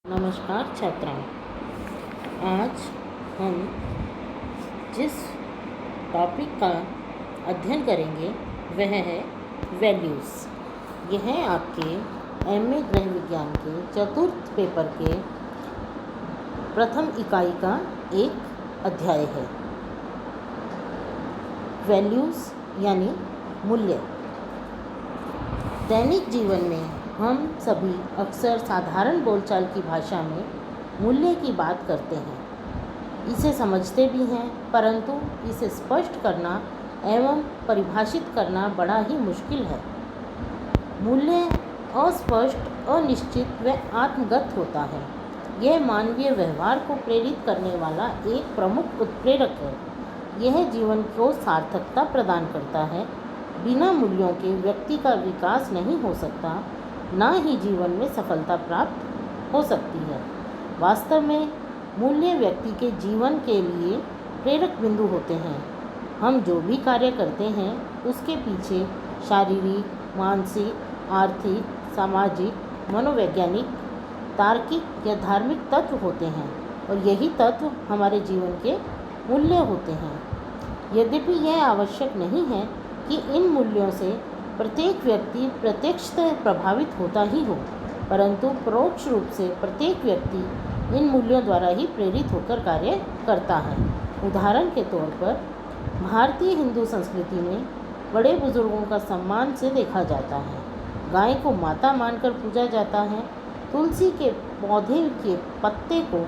नमस्कार छात्राओं। आज हम जिस टॉपिक का अध्ययन करेंगे वह है वैल्यूज़। यह आपके एमए गृह विज्ञान के चतुर्थ पेपर के प्रथम इकाई का एक अध्याय है। वैल्यूज़ यानी मूल्य। दैनिक जीवन में हम सभी अक्सर साधारण बोलचाल की भाषा में मूल्य की बात करते हैं। इसे समझते भी हैं, परंतु इसे स्पष्ट करना एवं परिभाषित करना बड़ा ही मुश्किल है। मूल्य अस्पष्ट, अनिश्चित व आत्मगत होता है। यह मानवीय व्यवहार को प्रेरित करने वाला एक प्रमुख उत्प्रेरक है। यह जीवन को सार्थकता प्रदान करता है। बिना मूल्यों के व्यक्ति का विकास नहीं हो सकता, ना ही जीवन में सफलता प्राप्त हो सकती है। वास्तव में मूल्य व्यक्ति के जीवन के लिए प्रेरक बिंदु होते हैं। हम जो भी कार्य करते हैं उसके पीछे शारीरिक, मानसिक, आर्थिक, सामाजिक, मनोवैज्ञानिक, तार्किक या धार्मिक तत्व होते हैं और यही तत्व हमारे जीवन के मूल्य होते हैं। यद्यपि यह आवश्यक नहीं है कि इन मूल्यों से प्रत्येक व्यक्ति प्रत्यक्षतः प्रभावित होता ही हो, परंतु परोक्ष रूप से प्रत्येक व्यक्ति इन मूल्यों द्वारा ही प्रेरित होकर कार्य करता है। उदाहरण के तौर पर भारतीय हिंदू संस्कृति में बड़े बुजुर्गों का सम्मान से देखा जाता है। गाय को माता मानकर पूजा जाता है। तुलसी के पौधे के पत्ते को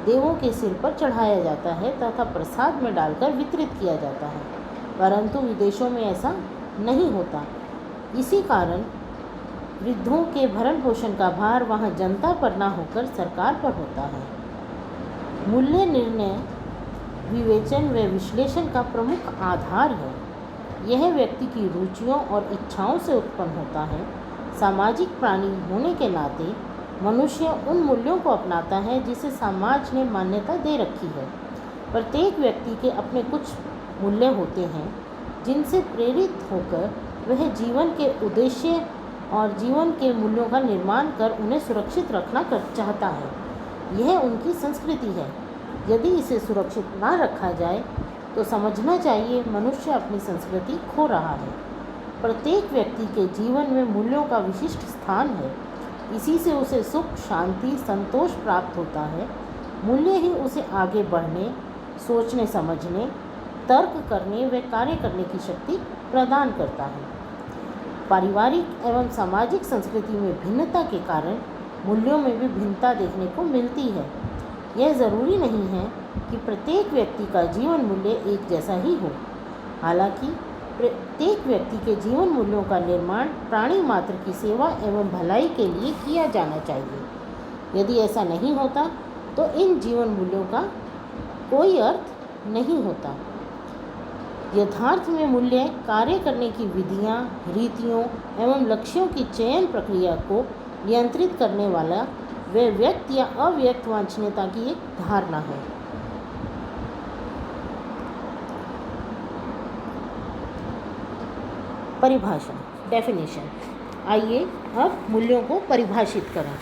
देवों के सिर पर चढ़ाया जाता है तथा प्रसाद में डालकर वितरित किया जाता है, परंतु विदेशों में ऐसा नहीं होता। इसी कारण वृद्धों के भरण पोषण का भार वहां जनता पर न होकर सरकार पर होता है। मूल्य निर्णय विवेचन व विश्लेषण का प्रमुख आधार है। यह व्यक्ति की रुचियों और इच्छाओं से उत्पन्न होता है। सामाजिक प्राणी होने के नाते मनुष्य उन मूल्यों को अपनाता है जिसे समाज ने मान्यता दे रखी है। प्रत्येक व्यक्ति के अपने कुछ मूल्य होते हैं जिनसे प्रेरित होकर वह जीवन के उद्देश्य और जीवन के मूल्यों का निर्माण कर उन्हें सुरक्षित रखना चाहता है। यह उनकी संस्कृति है। यदि इसे सुरक्षित ना रखा जाए तो समझना चाहिए मनुष्य अपनी संस्कृति खो रहा है। प्रत्येक व्यक्ति के जीवन में मूल्यों का विशिष्ट स्थान है। इसी से उसे सुख, शांति, संतोष प्राप्त होता है। मूल्य ही उसे आगे बढ़ने, सोचने समझने, तर्क करने व कार्य करने की शक्ति प्रदान करता है। पारिवारिक एवं सामाजिक संस्कृति में भिन्नता के कारण मूल्यों में भी भिन्नता देखने को मिलती है। यह ज़रूरी नहीं है कि प्रत्येक व्यक्ति का जीवन मूल्य एक जैसा ही हो। हालांकि प्रत्येक व्यक्ति के जीवन मूल्यों का निर्माण प्राणी मात्र की सेवा एवं भलाई के लिए किया जाना चाहिए। यदि ऐसा नहीं होता तो इन जीवन मूल्यों का कोई अर्थ नहीं होता। यथार्थ में मूल्य कार्य करने की विधियां, रीतियों एवं लक्ष्यों की चयन प्रक्रिया को नियंत्रित करने वाला व व्यक्त या अव्यक्त वांछनीयता की एक धारणा है। परिभाषा, डेफिनेशन। आइए अब मूल्यों को परिभाषित करें।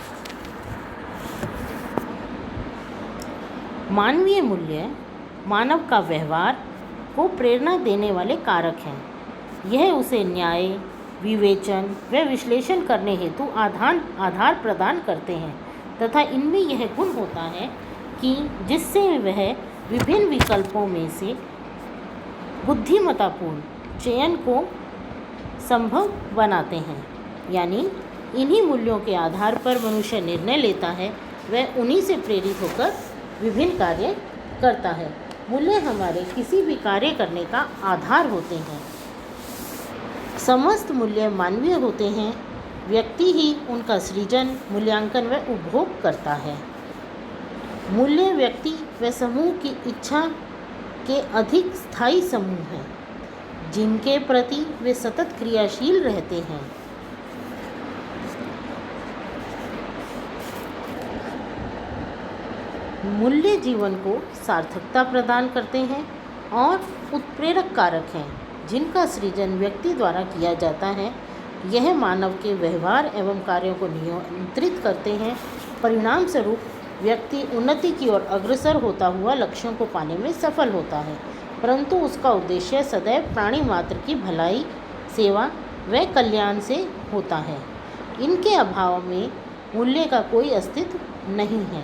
मानवीय मूल्य मानव का व्यवहार को प्रेरणा देने वाले कारक हैं। यह उसे न्याय, विवेचन व विश्लेषण करने हेतु आधार प्रदान करते हैं तथा इनमें यह गुण होता है कि जिससे वह विभिन्न विकल्पों में से बुद्धिमत्तापूर्ण चयन को संभव बनाते हैं। यानी इन्हीं मूल्यों के आधार पर मनुष्य निर्णय लेता है, वह उन्हीं से प्रेरित होकर विभिन्न कार्य करता है। मूल्य हमारे किसी भी कार्य करने का आधार होते हैं। समस्त मूल्य मानवीय होते हैं। व्यक्ति ही उनका सृजन, मूल्यांकन व उपभोग करता है। मूल्य व्यक्ति व समूह की इच्छा के अधिक स्थायी समूह हैं जिनके प्रति वे सतत क्रियाशील रहते हैं। मूल्य जीवन को सार्थकता प्रदान करते हैं और उत्प्रेरक कारक हैं जिनका सृजन व्यक्ति द्वारा किया जाता है। यह मानव के व्यवहार एवं कार्यों को नियंत्रित करते हैं परिणाम स्वरूप व्यक्ति उन्नति की ओर अग्रसर होता हुआ लक्ष्यों को पाने में सफल होता है, परंतु उसका उद्देश्य सदैव प्राणी मात्र की भलाई, सेवा व कल्याण से होता है। इनके अभाव में मूल्य का कोई अस्तित्व नहीं है।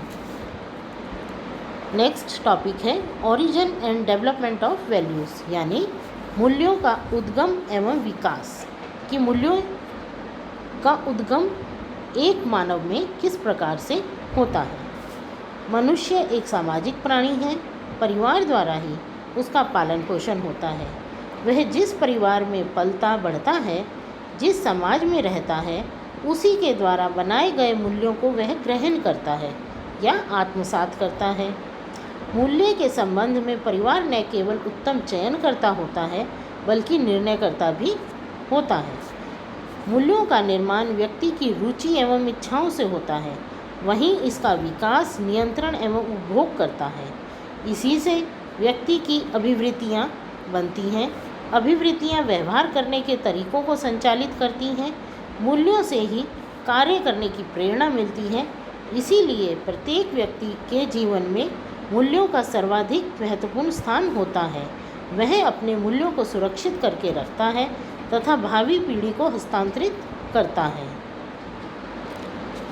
नेक्स्ट टॉपिक है origin and development of values, यानी मूल्यों का उद्गम एवं विकास। कि मूल्यों का उद्गम एक मानव में किस प्रकार से होता है। मनुष्य एक सामाजिक प्राणी है। परिवार द्वारा ही उसका पालन पोषण होता है। वह जिस परिवार में पलता बढ़ता है, जिस समाज में रहता है, उसी के द्वारा बनाए गए मूल्यों को वह ग्रहण करता है या आत्मसात करता है। मूल्य के संबंध में परिवार न केवल उत्तम चयनकर्ता होता है, बल्कि निर्णयकर्ता भी होता है। मूल्यों का निर्माण व्यक्ति की रुचि एवं इच्छाओं से होता है, वहीं इसका विकास नियंत्रण एवं उपभोग करता है। इसी से व्यक्ति की अभिवृत्तियाँ बनती हैं। अभिवृत्तियाँ व्यवहार करने के तरीकों को संचालित करती हैं। मूल्यों से ही कार्य करने की प्रेरणा मिलती है। इसीलिए प्रत्येक व्यक्ति के जीवन में मूल्यों का सर्वाधिक महत्वपूर्ण स्थान होता है। वह अपने मूल्यों को सुरक्षित करके रखता है तथा भावी पीढ़ी को हस्तांतरित करता है।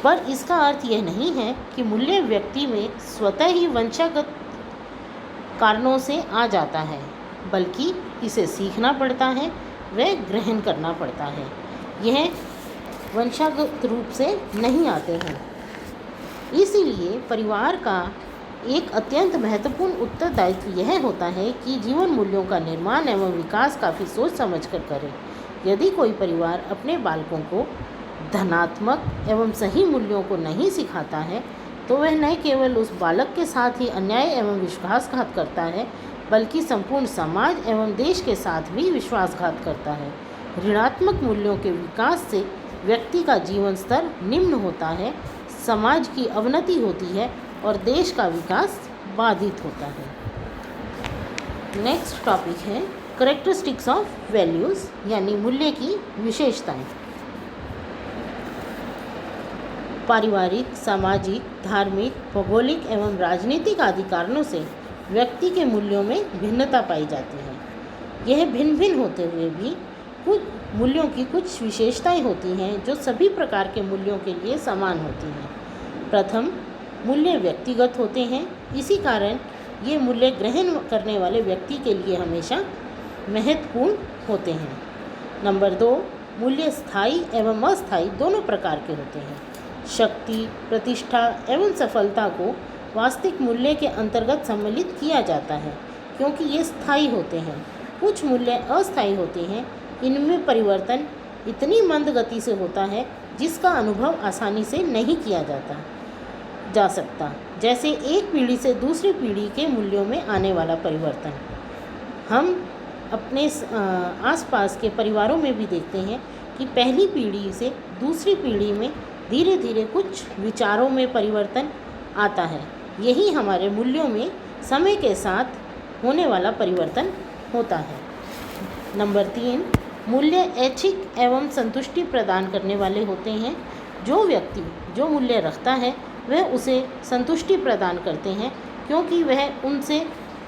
पर इसका अर्थ यह नहीं है कि मूल्य व्यक्ति में स्वतः ही वंशागत कारणों से आ जाता है, बल्कि इसे सीखना पड़ता है व ग्रहण करना पड़ता है। यह वंशागत रूप से नहीं आते हैं। इसीलिए परिवार का एक अत्यंत महत्वपूर्ण उत्तरदायित्व यह होता है कि जीवन मूल्यों का निर्माण एवं विकास काफ़ी सोच समझ कर करे। यदि कोई परिवार अपने बालकों को धनात्मक एवं सही मूल्यों को नहीं सिखाता है, तो वह न केवल उस बालक के साथ ही अन्याय एवं विश्वासघात करता है, बल्कि संपूर्ण समाज एवं देश के साथ भी विश्वासघात करता है। ऋणात्मक मूल्यों के विकास से व्यक्ति का जीवन स्तर निम्न होता है, समाज की अवनति होती है और देश का विकास बाधित होता है। नेक्स्ट टॉपिक है कैरेक्टरिस्टिक्स ऑफ वैल्यूज़, यानी मूल्य की विशेषताएं। पारिवारिक, सामाजिक, धार्मिक, भौगोलिक एवं राजनीतिक आदि कारणों से व्यक्ति के मूल्यों में भिन्नता पाई जाती है। यह भिन्न भिन्न होते हुए भी कुछ मूल्यों की कुछ विशेषताएं होती हैं जो सभी प्रकार के मूल्यों के लिए समान होती हैं। प्रथम, मूल्य व्यक्तिगत होते हैं। इसी कारण ये मूल्य ग्रहण करने वाले व्यक्ति के लिए हमेशा महत्वपूर्ण होते हैं। नंबर 2, मूल्य स्थायी एवं अस्थायी दोनों प्रकार के होते हैं। शक्ति, प्रतिष्ठा एवं सफलता को वास्तविक मूल्य के अंतर्गत सम्मिलित किया जाता है, क्योंकि ये स्थायी होते हैं। कुछ मूल्य अस्थायी होते हैं। इनमें परिवर्तन इतनी मंद गति से होता है जिसका अनुभव आसानी से नहीं किया जा सकता, जैसे एक पीढ़ी से दूसरी पीढ़ी के मूल्यों में आने वाला परिवर्तन। हम अपने आसपास के परिवारों में भी देखते हैं कि पहली पीढ़ी से दूसरी पीढ़ी में धीरे धीरे कुछ विचारों में परिवर्तन आता है। यही हमारे मूल्यों में समय के साथ होने वाला परिवर्तन होता है। नंबर 3, मूल्य ऐच्छिक एवं संतुष्टि प्रदान करने वाले होते हैं। जो व्यक्ति जो मूल्य रखता है वह उसे संतुष्टि प्रदान करते हैं, क्योंकि वह उनसे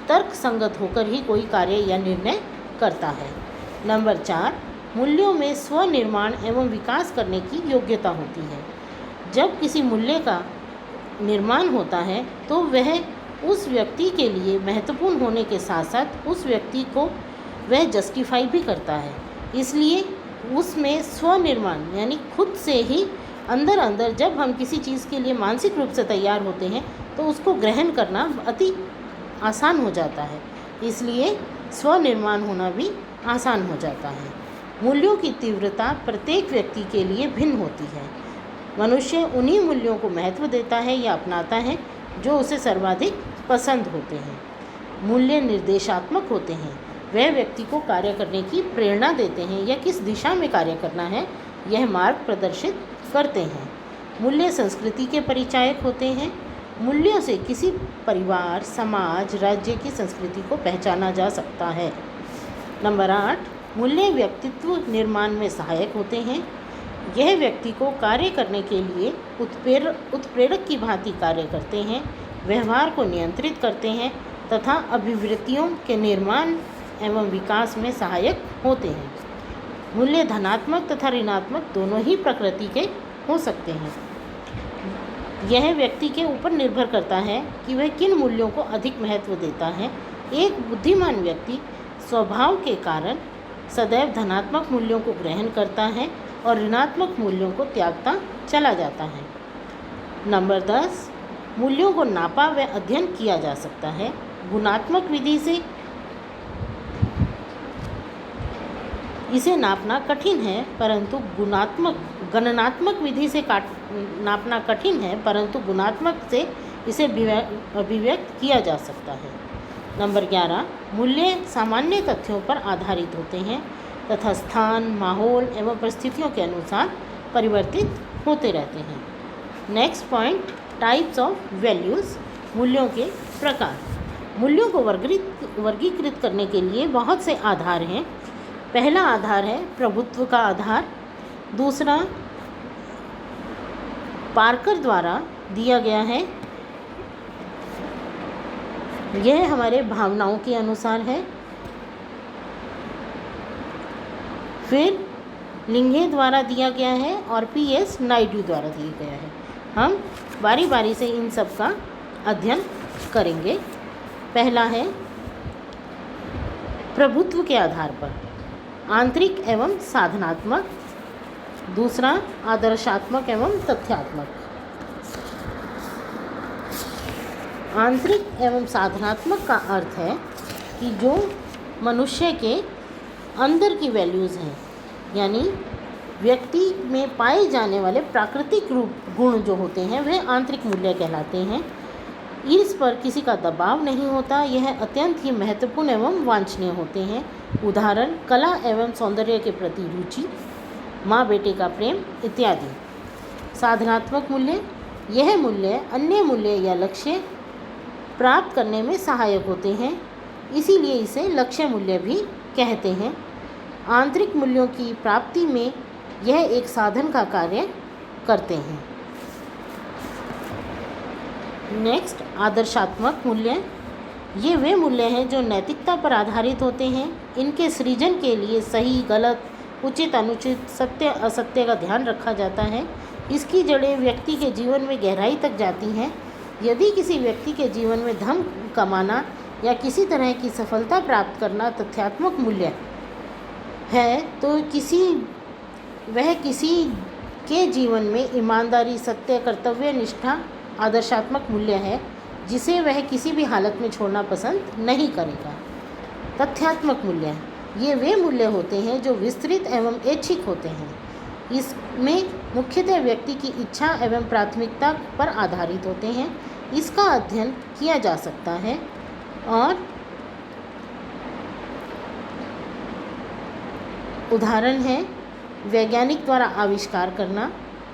तर्क संगत होकर ही कोई कार्य या निर्णय करता है। नंबर 4, मूल्यों में स्वनिर्माण एवं विकास करने की योग्यता होती है। जब किसी मूल्य का निर्माण होता है तो वह उस व्यक्ति के लिए महत्वपूर्ण होने के साथ साथ उस व्यक्ति को वह जस्टिफाई भी करता है। इसलिए उसमें स्वनिर्माण यानी खुद से ही अंदर अंदर जब हम किसी चीज़ के लिए मानसिक रूप से तैयार होते हैं तो उसको ग्रहण करना अति आसान हो जाता है। इसलिए स्वनिर्माण होना भी आसान हो जाता है। मूल्यों की तीव्रता प्रत्येक व्यक्ति के लिए भिन्न होती है। मनुष्य उन्हीं मूल्यों को महत्व देता है या अपनाता है जो उसे सर्वाधिक पसंद होते हैं। मूल्य निर्देशात्मक होते हैं। वह व्यक्ति को कार्य करने की प्रेरणा देते हैं या किस दिशा में कार्य करना है यह मार्ग प्रदर्शित करते हैं। मूल्य संस्कृति के परिचायक होते हैं। मूल्यों से किसी परिवार, समाज, राज्य की संस्कृति को पहचाना जा सकता है। नंबर 8, मूल्य व्यक्तित्व निर्माण में सहायक होते हैं। यह व्यक्ति को कार्य करने के लिए उत्प्रेरक की भांति कार्य करते हैं, व्यवहार को नियंत्रित करते हैं तथा अभिवृत्तियों के निर्माण एवं विकास में सहायक होते हैं। मूल्य धनात्मक तथा ऋणात्मक दोनों ही प्रकृति के हो सकते हैं। यह व्यक्ति के ऊपर निर्भर करता है कि वह किन मूल्यों को अधिक महत्व देता है। एक बुद्धिमान व्यक्ति स्वभाव के कारण सदैव धनात्मक मूल्यों को ग्रहण करता है और ऋणात्मक मूल्यों को त्यागता चला जाता है। नंबर 10, मूल्यों को नापा व अध्ययन किया जा सकता है। गुणात्मक विधि से इसे नापना कठिन है, परंतु गणनात्मक विधि से नापना कठिन है, परंतु गुणात्मक से इसे अभिव्यक्त किया जा सकता है। नंबर 11, मूल्य सामान्य तथ्यों पर आधारित होते हैं तथा स्थान, माहौल एवं परिस्थितियों के अनुसार परिवर्तित होते रहते हैं। Next point, types of values, मूल्यों के प्रकार। मूल्यों को वर्गीकृत करने के लिए बहुत से आधार हैं। पहला आधार है प्रभुत्व का आधार। दूसरा पार्कर द्वारा दिया गया है, यह हमारे भावनाओं के अनुसार है। फिर लिंगे द्वारा दिया गया है और PS नायडू द्वारा दिया गया है। हम बारी बारी से इन सब का अध्ययन करेंगे। पहला है प्रभुत्व के आधार पर, आंतरिक एवं साधनात्मक। दूसरा आदर्शात्मक एवं तथ्यात्मक। आंतरिक एवं साधनात्मक का अर्थ है कि जो मनुष्य के अंदर की वैल्यूज़ हैं, यानी व्यक्ति में पाए जाने वाले प्राकृतिक गुण जो होते हैं वह आंतरिक मूल्य कहलाते हैं। इस पर किसी का दबाव नहीं होता, यह अत्यंत ही महत्वपूर्ण एवं वांछनीय होते हैं। उदाहरण, कला एवं सौंदर्य के प्रति रुचि, माँ बेटे का प्रेम इत्यादि। साधनात्मक मूल्य, यह मूल्य अन्य मूल्य या लक्ष्य प्राप्त करने में सहायक होते हैं, इसीलिए इसे लक्ष्य मूल्य भी कहते हैं। आंतरिक मूल्यों की प्राप्ति में यह एक साधन का कार्य करते हैं। नेक्स्ट, आदर्शात्मक मूल्य, ये वे मूल्य हैं जो नैतिकता पर आधारित होते हैं। इनके सृजन के लिए सही गलत, उचित अनुचित, सत्य असत्य का ध्यान रखा जाता है। इसकी जड़ें व्यक्ति के जीवन में गहराई तक जाती हैं। यदि किसी व्यक्ति के जीवन में धन कमाना या किसी तरह की सफलता प्राप्त करना तथ्यात्मक मूल्य है, तो वह किसी के जीवन में ईमानदारी, सत्य, कर्तव्य निष्ठा आदर्शात्मक मूल्य है, जिसे वह किसी भी हालत में छोड़ना पसंद नहीं करेगा। तथ्यात्मक मूल्य, ये वे मूल्य होते हैं जो विस्तृत एवं ऐच्छिक होते हैं। इसमें मुख्यतः व्यक्ति की इच्छा एवं प्राथमिकता पर आधारित होते हैं। इसका अध्ययन किया जा सकता है और उदाहरण है वैज्ञानिक द्वारा आविष्कार करना,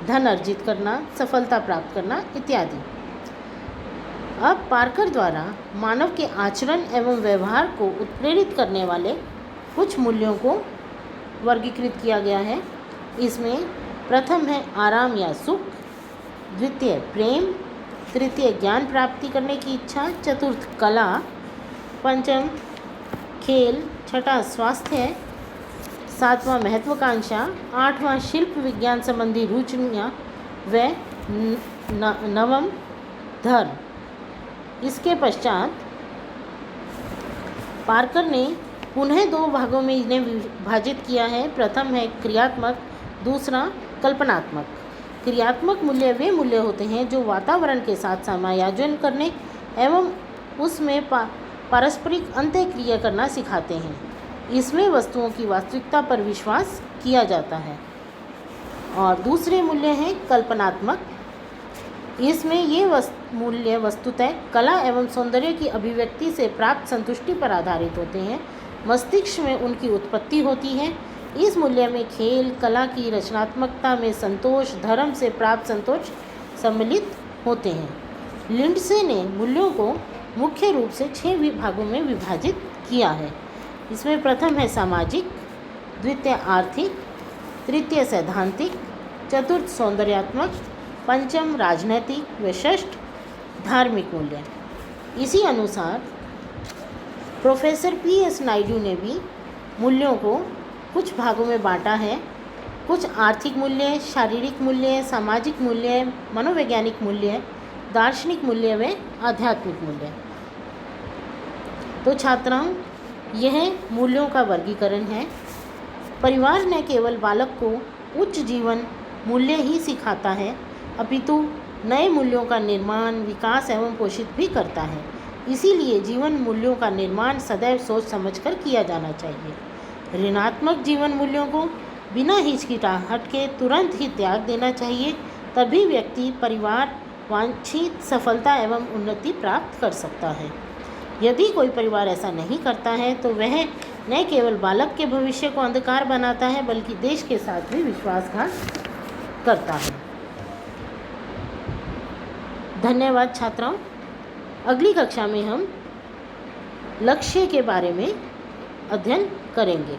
धन अर्जित करना, सफलता प्राप्त करना इत्यादि। अब पार्कर द्वारा मानव के आचरण एवं व्यवहार को उत्प्रेरित करने वाले कुछ मूल्यों को वर्गीकृत किया गया है। इसमें प्रथम है आराम या सुख, द्वितीय प्रेम, तृतीय ज्ञान प्राप्ति करने की इच्छा, चतुर्थ कला, पंचम खेल, छठा स्वास्थ्य, सातवां महत्वाकांक्षा, आठवां शिल्प विज्ञान संबंधी रुचियाँ व नवम धर्म। इसके पश्चात पार्कर ने पुनः दो भागों में इन्हें विभाजित किया है। प्रथम है क्रियात्मक, दूसरा कल्पनात्मक। क्रियात्मक मूल्य वे मूल्य होते हैं जो वातावरण के साथ समायोजन करने एवं उसमें पारस्परिक अंतःक्रिया करना सिखाते हैं। इसमें वस्तुओं की वास्तविकता पर विश्वास किया जाता है। और दूसरे मूल्य हैं कल्पनात्मक। इसमें ये मूल्य वस्तुतः कला एवं सौंदर्य की अभिव्यक्ति से प्राप्त संतुष्टि पर आधारित होते हैं। मस्तिष्क में उनकी उत्पत्ति होती है। इस मूल्य में खेल, कला की रचनात्मकता में संतोष, धर्म से प्राप्त संतोष सम्मिलित होते हैं। लिंडसे ने मूल्यों को मुख्य रूप से 6 भागों में विभाजित किया है। इसमें प्रथम है सामाजिक, द्वितीय आर्थिक, तृतीय सैद्धांतिक, चतुर्थ सौंदर्यात्मक, पंचम राजनैतिक व षष्ठ धार्मिक मूल्य। इसी अनुसार प्रोफेसर PS नायडू ने भी मूल्यों को कुछ भागों में बांटा है। कुछ आर्थिक मूल्य, शारीरिक मूल्य, सामाजिक मूल्य, मनोवैज्ञानिक मूल्य, दार्शनिक मूल्य व आध्यात्मिक मूल्य। तो छात्राओं, यह मूल्यों का वर्गीकरण है। परिवार न केवल बालक को उच्च जीवन मूल्य ही सिखाता है, अपितु नए मूल्यों का निर्माण, विकास एवं पोषित भी करता है। इसीलिए जीवन मूल्यों का निर्माण सदैव सोच समझकर किया जाना चाहिए। ऋणात्मक जीवन मूल्यों को बिना हिचकिचाहट के तुरंत ही त्याग देना चाहिए, तभी व्यक्ति परिवार वांछित सफलता एवं उन्नति प्राप्त कर सकता है। यदि कोई परिवार ऐसा नहीं करता है तो वह न केवल बालक के भविष्य को अंधकार बनाता है, बल्कि देश के साथ भी विश्वासघात करता है। धन्यवाद छात्राओं। अगली कक्षा में हम लक्ष्य के बारे में अध्ययन करेंगे।